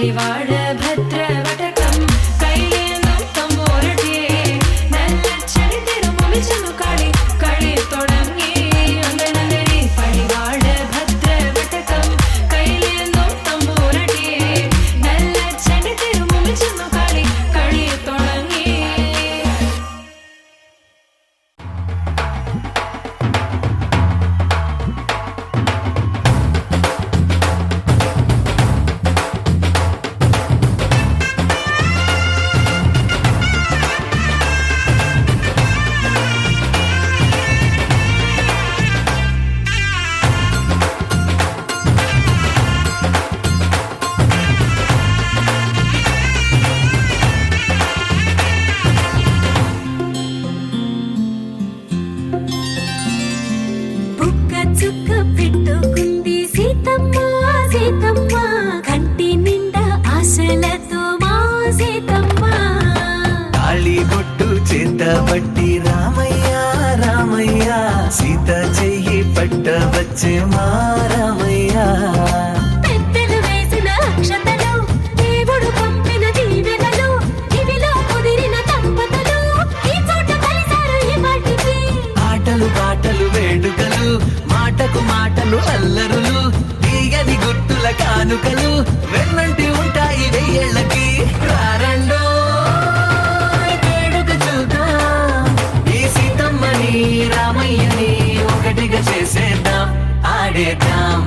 పడివాడ భద్రవటకం కైలేందు తంబోరటే నల్లచ్చడి తిరుముమిచను కడి కడి తొడంగి అంగనందరి పడివాడ భద్రవటకం కైలేందు తంబోరటే నల్లచ్చడి తిరుముమిచను కడి కడి తొడంగి చుక్క పెట్టుకుంది సీతమ్మ సీతమ్మ కంటి నిండా ఆశలతో మా సీతమ్మ తాళి బొట్టు చేతబట్టి రామయ్య రామయ్య సీత చెయ్యి పట్ట వచ్చే మా రామయ్య పెద్దలు వేసిన అక్షతలు దేవుడు పంపిన దీవెనలు ఇవిలో కుదిరిన దంపతులు ఈ చోట కలిసారు ఈ వాటికి ఆటలు పాటలు వేడుకలు మాటకు మాటలు అల్లరులు తీయని గుర్తుల కానుకలు వెన్నంటి ఉంటాయి వెయ్యేళ్ళకి రారండో వేడుక చూద్దాం ఈ సీతమ్మని రామయ్యని ఒకటిగా చేసేద్దాం ఆడేద్దాం